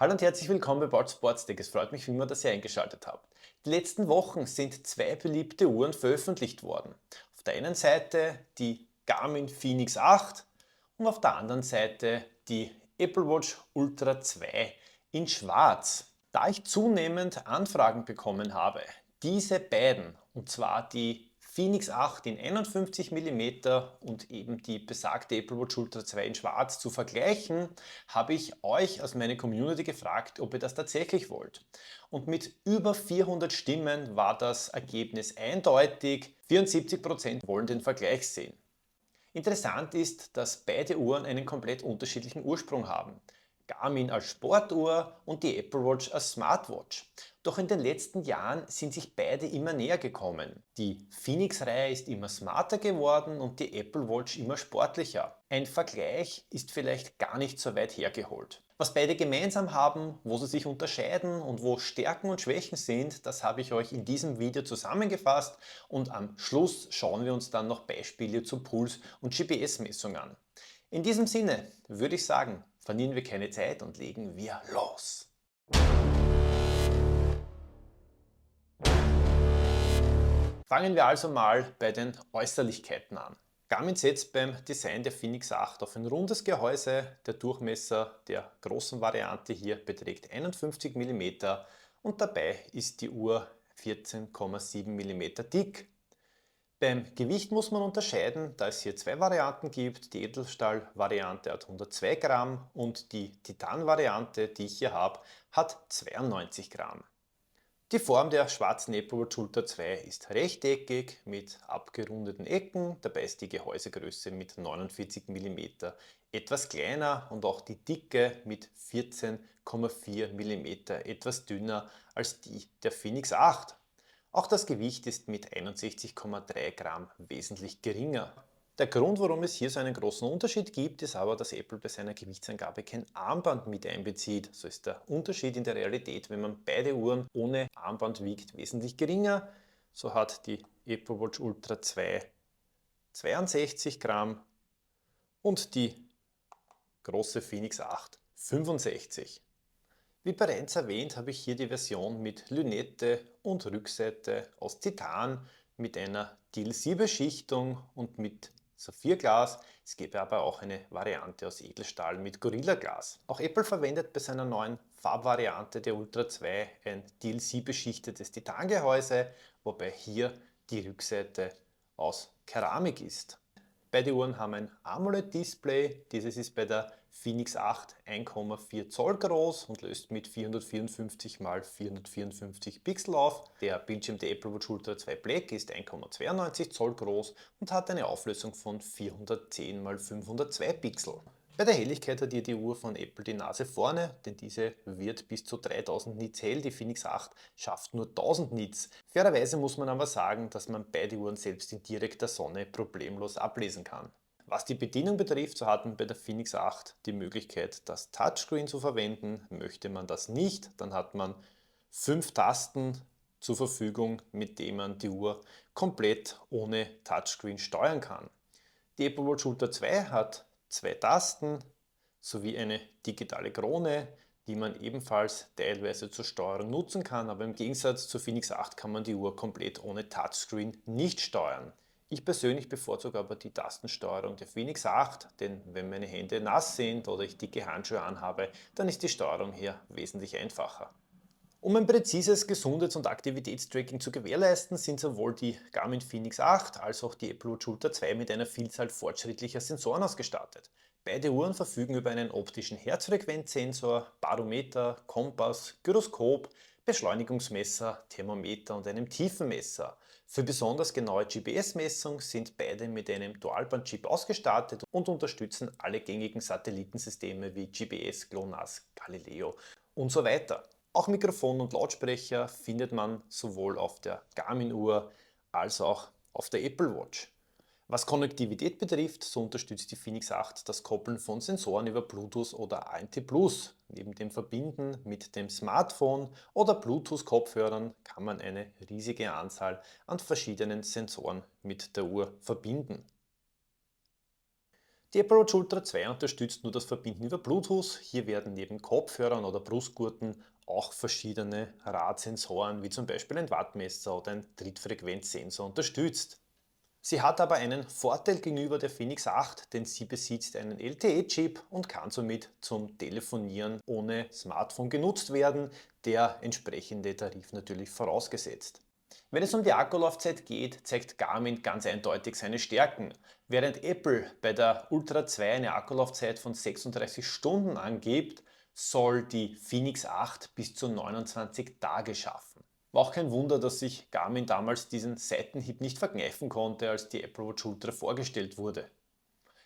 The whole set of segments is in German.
Hallo und herzlich willkommen bei Bolt Sports Tech. Es freut mich wie immer, dass ihr eingeschaltet habt. Die letzten Wochen sind zwei beliebte Uhren veröffentlicht worden. Auf der einen Seite die Garmin Fenix 8 und auf der anderen Seite die Apple Watch Ultra 2 in Schwarz. Da ich zunehmend Anfragen bekommen habe, diese beiden, und zwar die Fenix 8 in 51 Millimeter und eben die besagte Apple Watch Ultra 2 in Schwarz zu vergleichen, habe ich euch aus meiner Community gefragt, ob ihr das tatsächlich wollt. Und mit über 400 Stimmen war das Ergebnis eindeutig. 74% wollen den Vergleich sehen. Interessant ist, dass beide Uhren einen komplett unterschiedlichen Ursprung haben. Garmin als Sportuhr und die Apple Watch als Smartwatch. Doch in den letzten Jahren sind sich beide immer näher gekommen. Die Phoenix-Reihe ist immer smarter geworden und die Apple Watch immer sportlicher. Ein Vergleich ist vielleicht gar nicht so weit hergeholt. Was beide gemeinsam haben, wo sie sich unterscheiden und wo Stärken und Schwächen sind, das habe ich euch in diesem Video zusammengefasst und am Schluss schauen wir uns dann noch Beispiele zu Puls- und GPS-Messung an. In diesem Sinne würde ich sagen, verlieren wir keine Zeit und legen wir los. Fangen wir also mal bei den Äußerlichkeiten an. Garmin setzt beim Design der Fenix 8 auf ein rundes Gehäuse. Der Durchmesser der großen Variante hier beträgt 51 Millimeter und dabei ist die Uhr 14,7 Millimeter dick. Beim Gewicht muss man unterscheiden, da es hier zwei Varianten gibt. Die Edelstahl-Variante hat 102 Gramm und die Titan-Variante, die ich hier habe, hat 92 Gramm. Die Form der schwarzen Apple Watch Ultra 2 ist rechteckig mit abgerundeten Ecken, dabei ist die Gehäusegröße mit 49 Millimeter etwas kleiner und auch die Dicke mit 14,4 Millimeter etwas dünner als die der Phoenix 8. Auch das Gewicht ist mit 61,3 Gramm wesentlich geringer. Der Grund, warum es hier so einen großen Unterschied gibt, ist aber, dass Apple bei seiner Gewichtsangabe kein Armband mit einbezieht. So ist der Unterschied in der Realität, wenn man beide Uhren ohne Armband wiegt, wesentlich geringer. So hat die Apple Watch Ultra 2 62 Gramm und die große Phoenix 8 65. Wie bereits erwähnt, habe ich hier die Version mit Lünette und Rückseite aus Titan mit einer DLC-Beschichtung und mit Saphirglas. Es gäbe aber auch eine Variante aus Edelstahl mit Gorilla-Glas. Auch Apple verwendet bei seiner neuen Farbvariante der Ultra 2 ein DLC-beschichtetes Titangehäuse, wobei hier die Rückseite aus Keramik ist. Beide Uhren haben ein AMOLED-Display. Dieses ist bei der Phoenix 8 1,4 Zoll groß und löst mit 454 x 454 Pixel auf. Der Bildschirm der Apple Watch Ultra 2 Black ist 1,92 Zoll groß und hat eine Auflösung von 410 x 502 Pixel. Bei der Helligkeit hat hier die Uhr von Apple die Nase vorne, denn diese wird bis zu 3000 Nits hell. Die Phoenix 8 schafft nur 1000 Nits. Fairerweise muss man aber sagen, dass man beide Uhren selbst in direkter Sonne problemlos ablesen kann. Was die Bedienung betrifft, so hat man bei der Phoenix 8 die Möglichkeit, das Touchscreen zu verwenden. Möchte man das nicht, dann hat man 5 Tasten zur Verfügung, mit denen man die Uhr komplett ohne Touchscreen steuern kann. Die Apple Watch Ultra 2 hat zwei Tasten sowie eine digitale Krone, die man ebenfalls teilweise zur Steuerung nutzen kann, aber im Gegensatz zur Phoenix 8 kann man die Uhr komplett ohne Touchscreen nicht steuern. Ich persönlich bevorzuge aber die Tastensteuerung der Phoenix 8, denn wenn meine Hände nass sind oder ich dicke Handschuhe anhabe, dann ist die Steuerung hier wesentlich einfacher. Um ein präzises Gesundheits- und Aktivitätstracking zu gewährleisten, sind sowohl die Garmin Fenix 8 als auch die Apple Watch Ultra 2 mit einer Vielzahl fortschrittlicher Sensoren ausgestattet. Beide Uhren verfügen über einen optischen Herzfrequenzsensor, Barometer, Kompass, Gyroskop, Beschleunigungsmesser, Thermometer und einem Tiefenmesser. Für besonders genaue GPS-Messung sind beide mit einem Dualband-Chip ausgestattet und unterstützen alle gängigen Satellitensysteme wie GPS, GLONASS, Galileo und so weiter. Auch Mikrofon und Lautsprecher findet man sowohl auf der Garmin-Uhr als auch auf der Apple Watch. Was Konnektivität betrifft, so unterstützt die Phoenix 8 das Koppeln von Sensoren über Bluetooth oder ANT+. Neben dem Verbinden mit dem Smartphone oder Bluetooth-Kopfhörern kann man eine riesige Anzahl an verschiedenen Sensoren mit der Uhr verbinden. Die Apple Watch Ultra 2 unterstützt nur das Verbinden über Bluetooth. Hier werden neben Kopfhörern oder Brustgurten auch verschiedene Radsensoren wie zum Beispiel ein Wattmesser oder ein Trittfrequenzsensor unterstützt. Sie hat aber einen Vorteil gegenüber der Phoenix 8, denn sie besitzt einen LTE-Chip und kann somit zum Telefonieren ohne Smartphone genutzt werden, der entsprechende Tarif natürlich vorausgesetzt. Wenn es um die Akkulaufzeit geht, zeigt Garmin ganz eindeutig seine Stärken. Während Apple bei der Ultra 2 eine Akkulaufzeit von 36 Stunden angibt, soll die Phoenix 8 bis zu 29 Tage schaffen. War auch kein Wunder, dass sich Garmin damals diesen Seitenhieb nicht verkneifen konnte, als die Apple Watch Ultra vorgestellt wurde.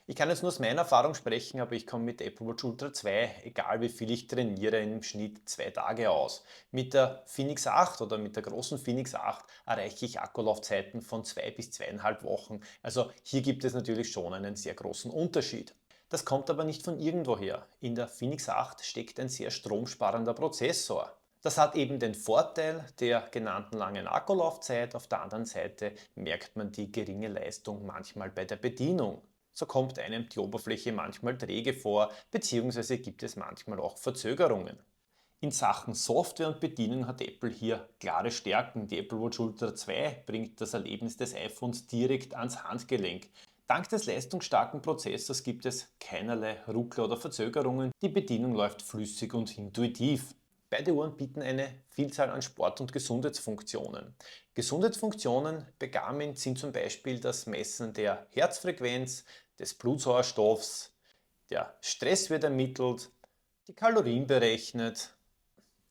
Ich kann jetzt nur aus meiner Erfahrung sprechen, aber ich komme mit Apple Watch Ultra 2, egal wie viel ich trainiere, im Schnitt 2 Tage aus. Mit der Phoenix 8 oder mit der großen Phoenix 8 erreiche ich Akkulaufzeiten von 2 bis 2,5 Wochen. Also hier gibt es natürlich schon einen sehr großen Unterschied. Das kommt aber nicht von irgendwoher. In der Phoenix 8 steckt ein sehr stromsparender Prozessor. Das hat eben den Vorteil der genannten langen Akkulaufzeit. Auf der anderen Seite merkt man die geringe Leistung manchmal bei der Bedienung. So kommt einem die Oberfläche manchmal träge vor, beziehungsweise gibt es manchmal auch Verzögerungen. In Sachen Software und Bedienung hat Apple hier klare Stärken. Die Apple Watch Ultra 2 bringt das Erlebnis des iPhones direkt ans Handgelenk. Dank des leistungsstarken Prozessors gibt es keinerlei Ruckler oder Verzögerungen. Die Bedienung läuft flüssig und intuitiv. Beide Uhren bieten eine Vielzahl an Sport- und Gesundheitsfunktionen. Gesundheitsfunktionen bei Garmin sind zum Beispiel das Messen der Herzfrequenz, des Blutsauerstoffs, der Stress wird ermittelt, die Kalorien berechnet.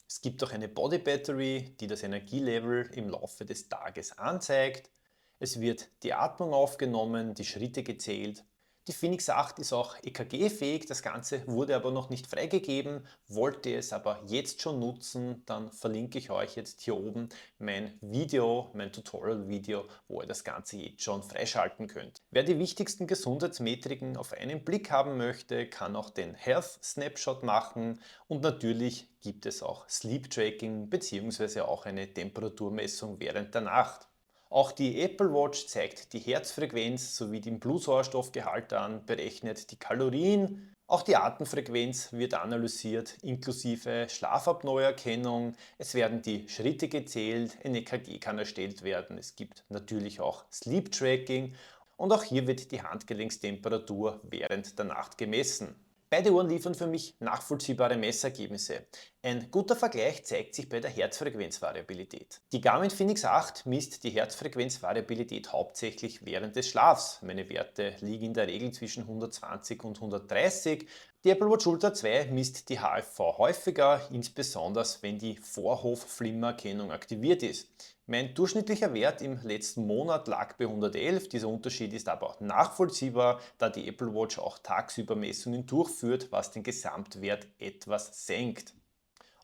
Es gibt auch eine Body Battery, die das Energielevel im Laufe des Tages anzeigt. Es wird die Atmung aufgenommen, die Schritte gezählt. Die Phoenix 8 ist auch EKG-fähig, das Ganze wurde aber noch nicht freigegeben. Wollt ihr es aber jetzt schon nutzen, dann verlinke ich euch jetzt hier oben mein Video, mein Tutorial-Video, wo ihr das Ganze jetzt schon freischalten könnt. Wer die wichtigsten Gesundheitsmetriken auf einen Blick haben möchte, kann auch den Health Snapshot machen und natürlich gibt es auch Sleep Tracking bzw. auch eine Temperaturmessung während der Nacht. Auch die Apple Watch zeigt die Herzfrequenz sowie den Blutsauerstoffgehalt an, berechnet die Kalorien. Auch die Atemfrequenz wird analysiert, inklusive Schlafapnoe-Erkennung. Es werden die Schritte gezählt, ein EKG kann erstellt werden. Es gibt natürlich auch Sleep Tracking und auch hier wird die Handgelenkstemperatur während der Nacht gemessen. Beide Uhren liefern für mich nachvollziehbare Messergebnisse. Ein guter Vergleich zeigt sich bei der Herzfrequenzvariabilität. Die Garmin Phoenix 8 misst die Herzfrequenzvariabilität hauptsächlich während des Schlafs. Meine Werte liegen in der Regel zwischen 120 und 130. Die Apple Watch Ultra 2 misst die HFV häufiger, insbesondere wenn die Vorhofflimmererkennung aktiviert ist. Mein durchschnittlicher Wert im letzten Monat lag bei 111. Dieser Unterschied ist aber auch nachvollziehbar, da die Apple Watch auch tagsüber Messungen durchführt, was den Gesamtwert etwas senkt.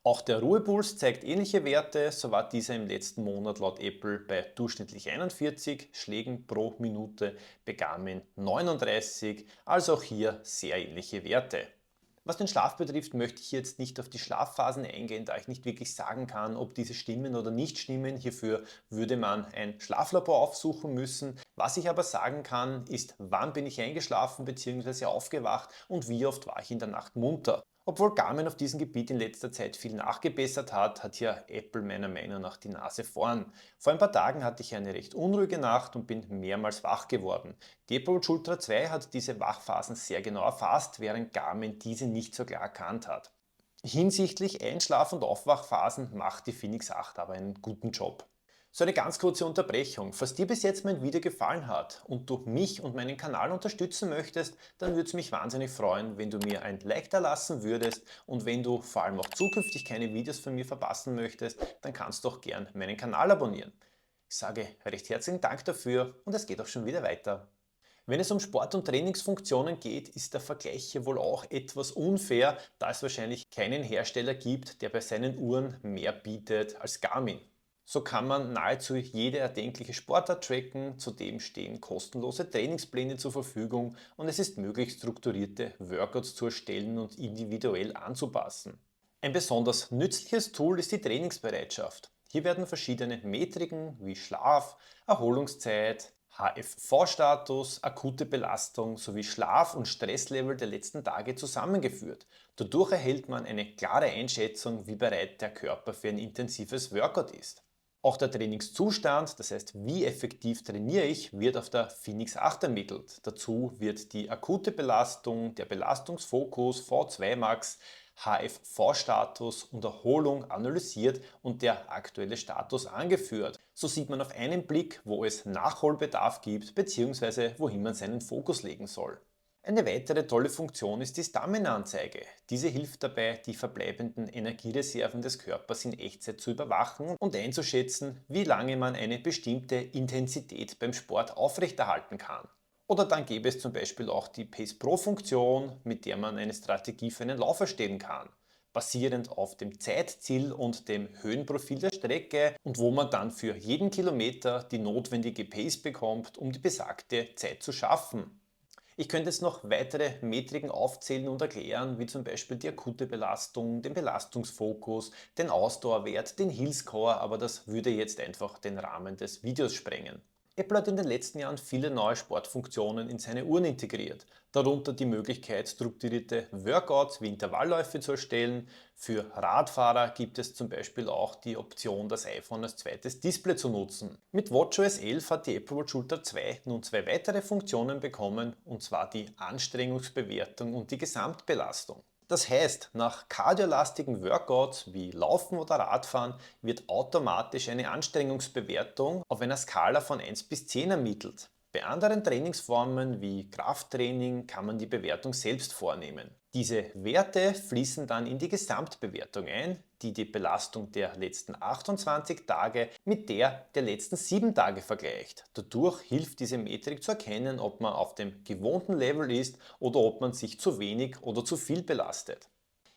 Auch der Ruhepuls zeigt ähnliche Werte, so war dieser im letzten Monat laut Apple bei durchschnittlich 41 Schlägen pro Minute, bei Garmin 39, also auch hier sehr ähnliche Werte. Was den Schlaf betrifft, möchte ich jetzt nicht auf die Schlafphasen eingehen, da ich nicht wirklich sagen kann, ob diese stimmen oder nicht stimmen. Hierfür würde man ein Schlaflabor aufsuchen müssen. Was ich aber sagen kann, ist, wann bin ich eingeschlafen bzw. aufgewacht und wie oft war ich in der Nacht munter. Obwohl Garmin auf diesem Gebiet in letzter Zeit viel nachgebessert hat, hat hier Apple meiner Meinung nach die Nase vorn. Vor ein paar Tagen hatte ich eine recht unruhige Nacht und bin mehrmals wach geworden. Die Apple Watch Ultra 2 hat diese Wachphasen sehr genau erfasst, während Garmin diese nicht so klar erkannt hat. Hinsichtlich Einschlaf- und Aufwachphasen macht die Phoenix 8 aber einen guten Job. So eine ganz kurze Unterbrechung. Falls dir bis jetzt mein Video gefallen hat und du mich und meinen Kanal unterstützen möchtest, dann würde es mich wahnsinnig freuen, wenn du mir ein Like da lassen würdest und wenn du vor allem auch zukünftig keine Videos von mir verpassen möchtest, dann kannst du auch gern meinen Kanal abonnieren. Ich sage recht herzlichen Dank dafür und es geht auch schon wieder weiter. Wenn es um Sport- und Trainingsfunktionen geht, ist der Vergleich hier wohl auch etwas unfair, da es wahrscheinlich keinen Hersteller gibt, der bei seinen Uhren mehr bietet als Garmin. So kann man nahezu jede erdenkliche Sportart tracken, zudem stehen kostenlose Trainingspläne zur Verfügung und es ist möglich, strukturierte Workouts zu erstellen und individuell anzupassen. Ein besonders nützliches Tool ist die Trainingsbereitschaft. Hier werden verschiedene Metriken wie Schlaf, Erholungszeit, HFV-Status, akute Belastung sowie Schlaf- und Stresslevel der letzten Tage zusammengeführt. Dadurch erhält man eine klare Einschätzung, wie bereit der Körper für ein intensives Workout ist. Auch der Trainingszustand, das heißt, wie effektiv trainiere ich, wird auf der Phoenix 8 ermittelt. Dazu wird die akute Belastung, der Belastungsfokus, V2 Max, HFV-Status und Erholung analysiert und der aktuelle Status angeführt. So sieht man auf einen Blick, wo es Nachholbedarf gibt bzw. wohin man seinen Fokus legen soll. Eine weitere tolle Funktion ist die Stamina-Anzeige. Diese hilft dabei, die verbleibenden Energiereserven des Körpers in Echtzeit zu überwachen und einzuschätzen, wie lange man eine bestimmte Intensität beim Sport aufrechterhalten kann. Oder dann gäbe es zum Beispiel auch die Pace Pro-Funktion, mit der man eine Strategie für einen Lauf erstellen kann, basierend auf dem Zeitziel und dem Höhenprofil der Strecke und wo man dann für jeden Kilometer die notwendige Pace bekommt, um die besagte Zeit zu schaffen. Ich könnte jetzt noch weitere Metriken aufzählen und erklären, wie zum Beispiel die akute Belastung, den Belastungsfokus, den Ausdauerwert, den Hill-Score, aber das würde jetzt einfach den Rahmen des Videos sprengen. Apple hat in den letzten Jahren viele neue Sportfunktionen in seine Uhren integriert, darunter die Möglichkeit, strukturierte Workouts wie Intervallläufe zu erstellen. Für Radfahrer gibt es zum Beispiel auch die Option, das iPhone als zweites Display zu nutzen. Mit WatchOS 11 hat die Apple Watch Ultra 2 nun zwei weitere Funktionen bekommen, und zwar die Anstrengungsbewertung und die Gesamtbelastung. Das heißt, nach kardiolastigen Workouts wie Laufen oder Radfahren wird automatisch eine Anstrengungsbewertung auf einer Skala von 1 bis 10 ermittelt. Bei anderen Trainingsformen wie Krafttraining kann man die Bewertung selbst vornehmen. Diese Werte fließen dann in die Gesamtbewertung ein, die die Belastung der letzten 28 Tage mit der letzten 7 Tage vergleicht. Dadurch hilft diese Metrik zu erkennen, ob man auf dem gewohnten Level ist oder ob man sich zu wenig oder zu viel belastet.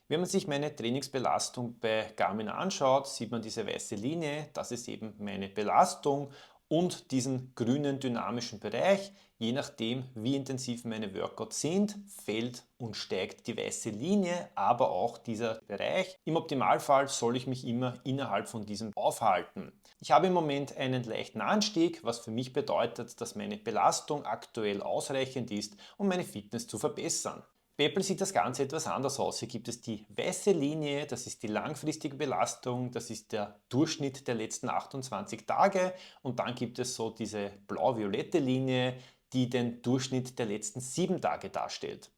Wenn man sich meine Trainingsbelastung bei Garmin anschaut, sieht man diese weiße Linie, das ist eben meine Belastung und diesen grünen dynamischen Bereich. Je nachdem, wie intensiv meine Workouts sind, fällt und steigt die weiße Linie, aber auch dieser Bereich. Im Optimalfall soll ich mich immer innerhalb von diesem aufhalten. Ich habe im Moment einen leichten Anstieg, was für mich bedeutet, dass meine Belastung aktuell ausreichend ist, um meine Fitness zu verbessern. Bei Apple sieht das Ganze etwas anders aus. Hier gibt es die weiße Linie, das ist die langfristige Belastung, das ist der Durchschnitt der letzten 28 Tage und dann gibt es so diese blau-violette Linie, die den Durchschnitt der letzten 7 Tage darstellt.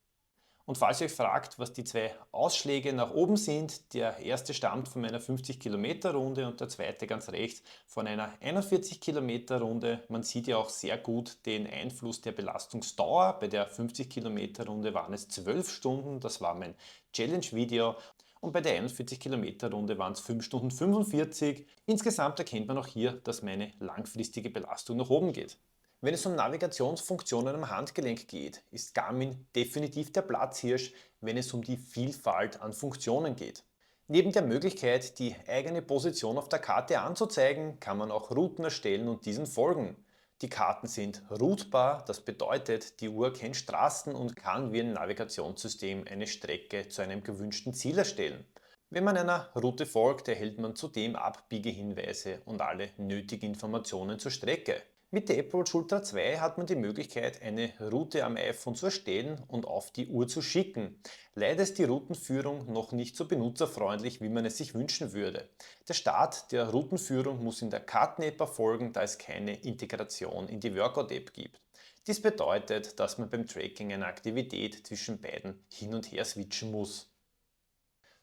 Und falls ihr euch fragt, was die zwei Ausschläge nach oben sind, der erste stammt von meiner 50 Kilometer Runde und der zweite ganz rechts von einer 41 Kilometer Runde. Man sieht ja auch sehr gut den Einfluss der Belastungsdauer. Bei der 50 Kilometer Runde waren es 12 Stunden, das war mein Challenge-Video. Und bei der 41 Kilometer Runde waren es 5 Stunden 45. Insgesamt erkennt man auch hier, dass meine langfristige Belastung nach oben geht. Wenn es um Navigationsfunktionen am Handgelenk geht, ist Garmin definitiv der Platzhirsch, wenn es um die Vielfalt an Funktionen geht. Neben der Möglichkeit, die eigene Position auf der Karte anzuzeigen, kann man auch Routen erstellen und diesen folgen. Die Karten sind routbar, das bedeutet, die Uhr kennt Straßen und kann wie ein Navigationssystem eine Strecke zu einem gewünschten Ziel erstellen. Wenn man einer Route folgt, erhält man zudem Abbiegehinweise und alle nötigen Informationen zur Strecke. Mit der Apple Watch Ultra 2 hat man die Möglichkeit, eine Route am iPhone zu erstellen und auf die Uhr zu schicken. Leider ist die Routenführung noch nicht so benutzerfreundlich, wie man es sich wünschen würde. Der Start der Routenführung muss in der Karten-App erfolgen, da es keine Integration in die Workout-App gibt. Dies bedeutet, dass man beim Tracking einer Aktivität zwischen beiden hin und her switchen muss.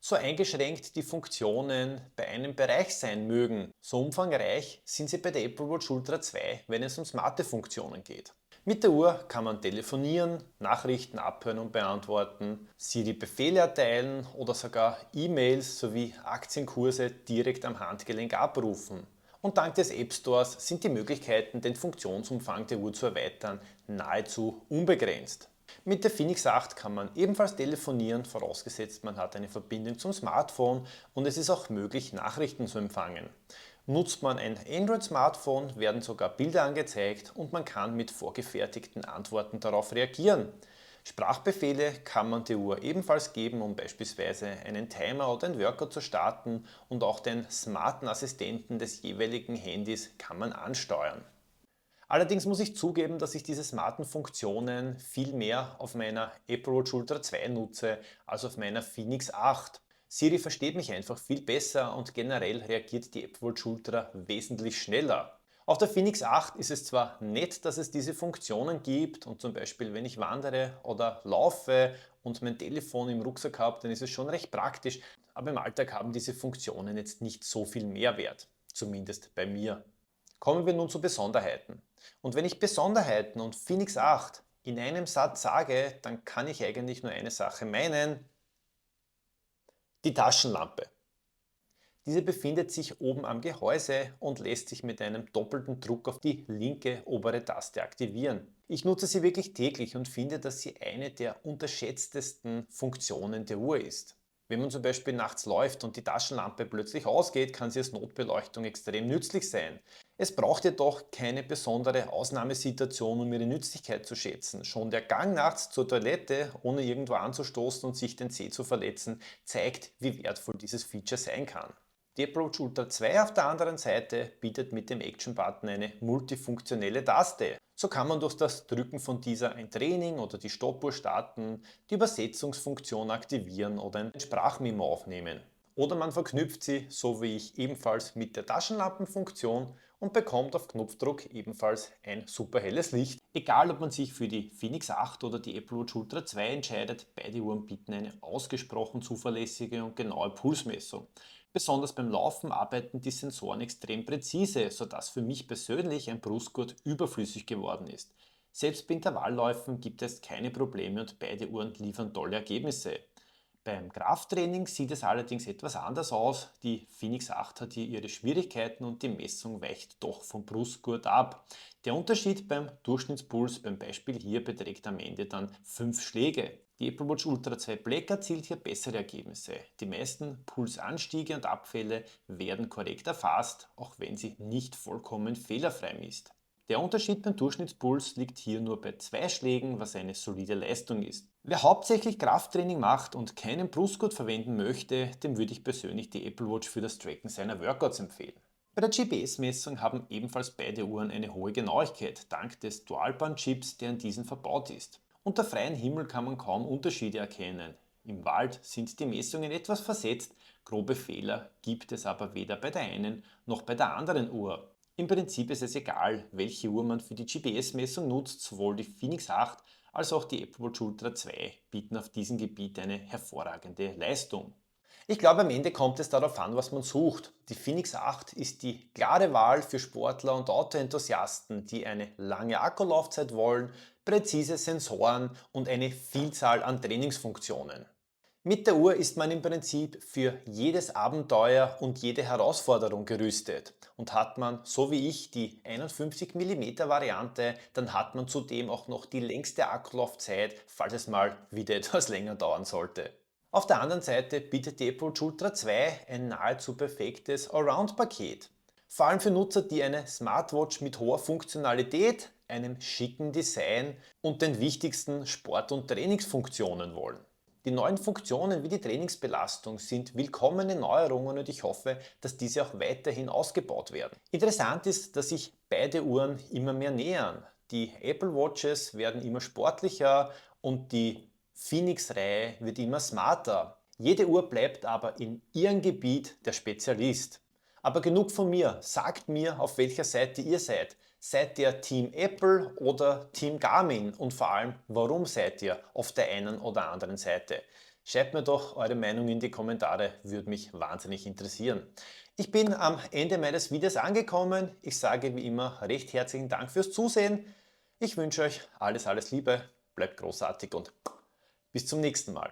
So eingeschränkt die Funktionen bei einem Bereich sein mögen, so umfangreich sind sie bei der Apple Watch Ultra 2, wenn es um smarte Funktionen geht. Mit der Uhr kann man telefonieren, Nachrichten abhören und beantworten, Siri Befehle erteilen oder sogar E-Mails sowie Aktienkurse direkt am Handgelenk abrufen. Und dank des App Stores sind die Möglichkeiten, den Funktionsumfang der Uhr zu erweitern, nahezu unbegrenzt. Mit der Phoenix 8 kann man ebenfalls telefonieren, vorausgesetzt man hat eine Verbindung zum Smartphone und es ist auch möglich, Nachrichten zu empfangen. Nutzt man ein Android-Smartphone, werden sogar Bilder angezeigt und man kann mit vorgefertigten Antworten darauf reagieren. Sprachbefehle kann man der Uhr ebenfalls geben, um beispielsweise einen Timer oder ein Workout zu starten und auch den smarten Assistenten des jeweiligen Handys kann man ansteuern. Allerdings muss ich zugeben, dass ich diese smarten Funktionen viel mehr auf meiner Apple Watch Ultra 2 nutze als auf meiner Phoenix 8. Siri versteht mich einfach viel besser und generell reagiert die Apple Watch Ultra wesentlich schneller. Auf der Phoenix 8 ist es zwar nett, dass es diese Funktionen gibt und zum Beispiel wenn ich wandere oder laufe und mein Telefon im Rucksack habe, dann ist es schon recht praktisch, aber im Alltag haben diese Funktionen jetzt nicht so viel Mehrwert, zumindest bei mir. Kommen wir nun zu Besonderheiten. Und wenn ich Besonderheiten und Phoenix 8 in einem Satz sage, dann kann ich eigentlich nur eine Sache meinen: die Taschenlampe. Diese befindet sich oben am Gehäuse und lässt sich mit einem doppelten Druck auf die linke obere Taste aktivieren. Ich nutze sie wirklich täglich und finde, dass sie eine der unterschätztesten Funktionen der Uhr ist. Wenn man zum Beispiel nachts läuft und die Taschenlampe plötzlich ausgeht, kann sie als Notbeleuchtung extrem nützlich sein. Es braucht jedoch keine besondere Ausnahmesituation, um ihre Nützlichkeit zu schätzen. Schon der Gang nachts zur Toilette, ohne irgendwo anzustoßen und sich den Zeh zu verletzen, zeigt, wie wertvoll dieses Feature sein kann. Die Apple Watch Ultra 2 auf der anderen Seite bietet mit dem Action-Button eine multifunktionelle Taste. So kann man durch das Drücken von dieser ein Training oder die Stoppuhr starten, die Übersetzungsfunktion aktivieren oder ein Sprachmemo aufnehmen. Oder man verknüpft sie, so wie ich, ebenfalls mit der Taschenlampenfunktion und bekommt auf Knopfdruck ebenfalls ein super helles Licht. Egal ob man sich für die Phoenix 8 oder die Apple Watch Ultra 2 entscheidet, beide Uhren bieten eine ausgesprochen zuverlässige und genaue Pulsmessung. Besonders beim Laufen arbeiten die Sensoren extrem präzise, sodass für mich persönlich ein Brustgurt überflüssig geworden ist. Selbst bei Intervallläufen gibt es keine Probleme und beide Uhren liefern tolle Ergebnisse. Beim Krafttraining sieht es allerdings etwas anders aus. Die Phoenix 8 hat hier ihre Schwierigkeiten und die Messung weicht doch vom Brustgurt ab. Der Unterschied beim Durchschnittspuls beim Beispiel hier beträgt am Ende dann 5 Schläge. Die Apple Watch Ultra 2 Black erzielt hier bessere Ergebnisse. Die meisten Pulsanstiege und Abfälle werden korrekt erfasst, auch wenn sie nicht vollkommen fehlerfrei misst. Der Unterschied beim Durchschnittspuls liegt hier nur bei 2 Schlägen, was eine solide Leistung ist. Wer hauptsächlich Krafttraining macht und keinen Brustgurt verwenden möchte, dem würde ich persönlich die Apple Watch für das Tracken seiner Workouts empfehlen. Bei der GPS-Messung haben ebenfalls beide Uhren eine hohe Genauigkeit, dank des Dualband-Chips, der in diesen verbaut ist. Unter freiem Himmel kann man kaum Unterschiede erkennen. Im Wald sind die Messungen etwas versetzt, grobe Fehler gibt es aber weder bei der einen noch bei der anderen Uhr. Im Prinzip ist es egal, welche Uhr man für die GPS-Messung nutzt, sowohl die Phoenix 8 als auch die Apple Watch Ultra 2 bieten auf diesem Gebiet eine hervorragende Leistung. Ich glaube, am Ende kommt es darauf an, was man sucht. Die Phoenix 8 ist die klare Wahl für Sportler und Autoenthusiasten, die eine lange Akkulaufzeit wollen, präzise Sensoren und eine Vielzahl an Trainingsfunktionen. Mit der Uhr ist man im Prinzip für jedes Abenteuer und jede Herausforderung gerüstet. Und hat man, so wie ich, die 51 mm Variante, dann hat man zudem auch noch die längste Akkulaufzeit, falls es mal wieder etwas länger dauern sollte. Auf der anderen Seite bietet die Apple Watch Ultra 2 ein nahezu perfektes Allround-Paket. Vor allem für Nutzer, die eine Smartwatch mit hoher Funktionalität, einem schicken Design und den wichtigsten Sport- und Trainingsfunktionen wollen. Die neuen Funktionen wie die Trainingsbelastung sind willkommene Neuerungen und ich hoffe, dass diese auch weiterhin ausgebaut werden. Interessant ist, dass sich beide Uhren immer mehr nähern. Die Apple Watches werden immer sportlicher und die Phoenix-Reihe wird immer smarter. Jede Uhr bleibt aber in ihrem Gebiet der Spezialist. Aber genug von mir. Sagt mir, auf welcher Seite ihr seid. Seid ihr Team Apple oder Team Garmin? Und vor allem, warum seid ihr auf der einen oder anderen Seite? Schreibt mir doch eure Meinung in die Kommentare, würde mich wahnsinnig interessieren. Ich bin am Ende meines Videos angekommen. Ich sage wie immer recht herzlichen Dank fürs Zusehen. Ich wünsche euch alles Liebe, bleibt großartig und bis zum nächsten Mal.